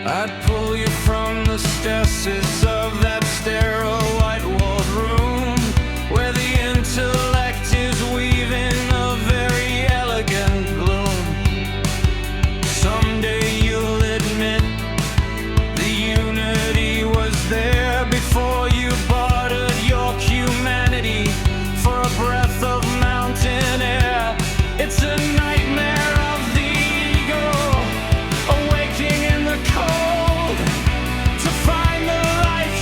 I'd pull you from the stresses of that sterile white-walled room, where the intellect is weaving a very elegant gloom. Someday you'll admit the unity was there before you bartered your humanity for a breath of mountain air. It's a nightmare of the ego, awaking in the cold to find the life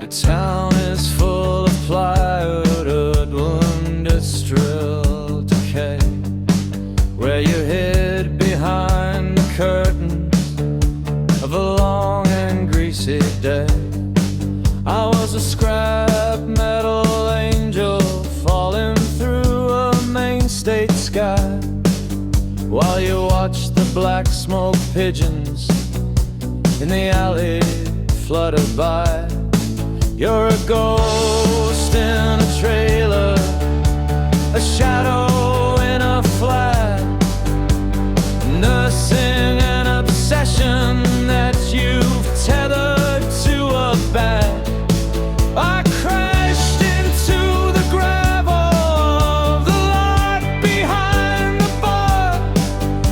The town is full of plywood, wood, industrial decay, where you hid behind the curtains of a long and greasy day. I was a scrap metal angel falling through a Main State sky, while you watched the black smoke pigeons in the alley flutter by. You're a ghost in a trailer, a shadow in a flat, nursing an obsession that you've tethered to a bat. I crashed into the gravel of the lot behind the bar,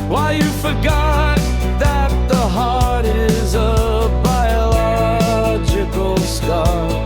while you forgot that the heart is a biological scar.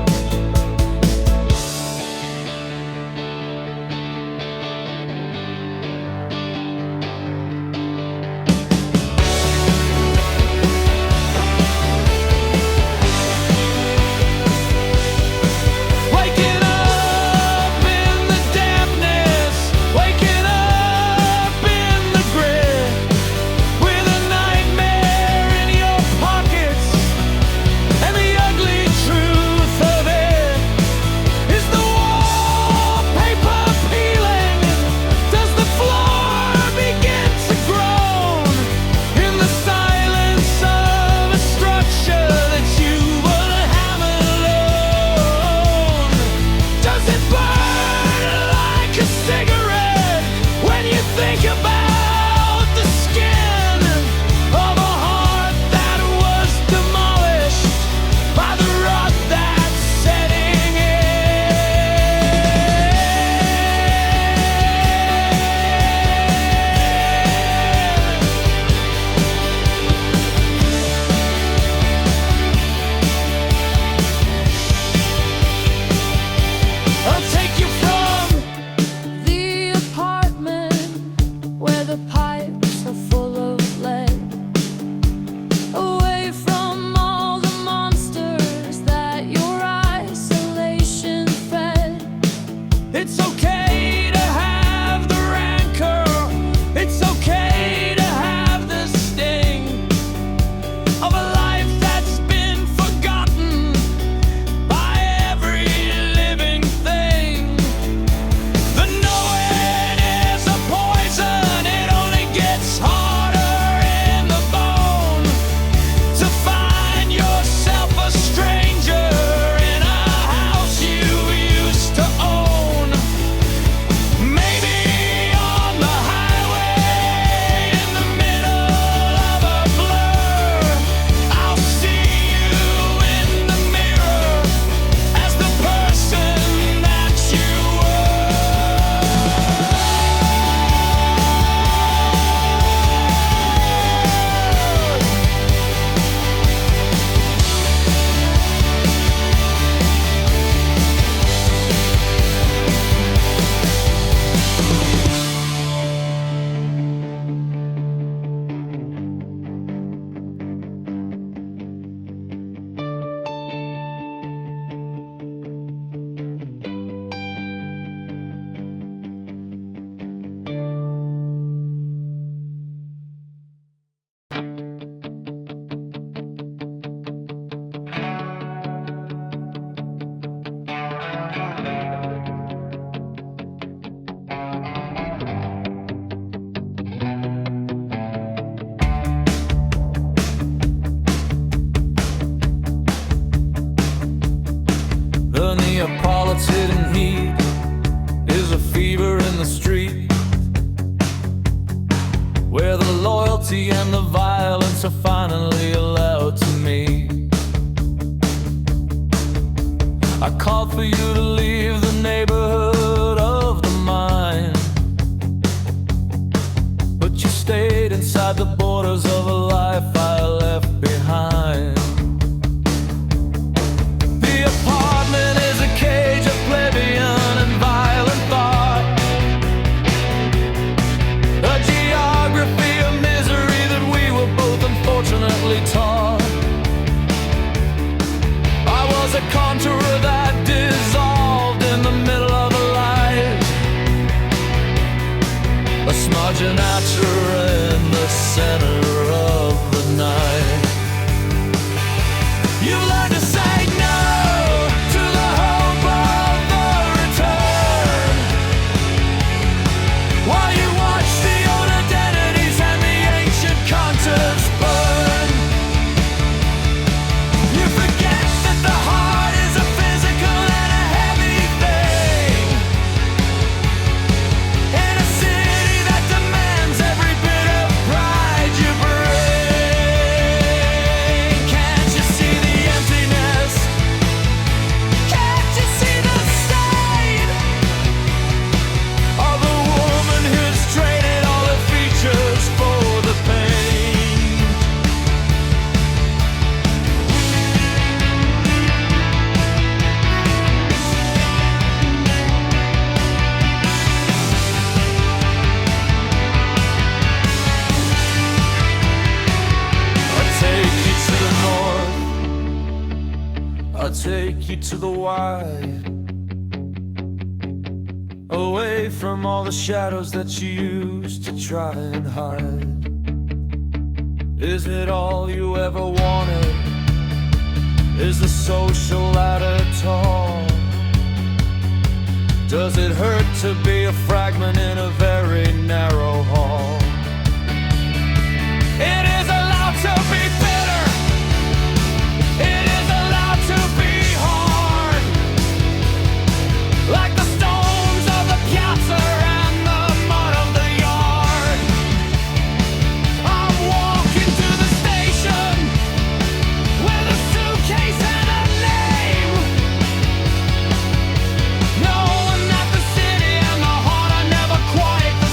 Neapolitan heat is a fever in the street, where the loyalty and the violence are finally allowed to meet. I called for you to leave the neighborhood of the mine, but you stayed inside the borders of a life I left behind. The apartment is a cage of plebeian and violent thought, a geography of misery that we were both unfortunately taught. I was a conjurer You learn to say no to the hope of the return, while you watch the old identities and the ancient contours burn. You forget that the heart is a physical and a heavy thing, in a city that demands every bit of pride you bring. Can't you see the emptiness? Can't you see the stain of a woman who's traded all her features for the pain? I'll take you to the north, I'll take you to the wide, away from all the shadows that you used to try and hide. Is it all you ever wanted? Is the social ladder tall? Does it hurt to be a fragment in a very narrow hall? It is allowed to be bitter, it is allowed to be hard, like the stones of the piazza and the mud of the yard. I'm walking to the station with a suitcase and a name, knowing that the city and the heart are never quite the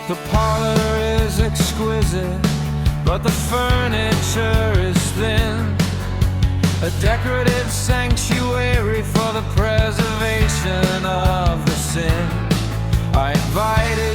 The parlor is exquisite, but the furniture is thin, a decorative sanctuary for the preservation of the sin. I invited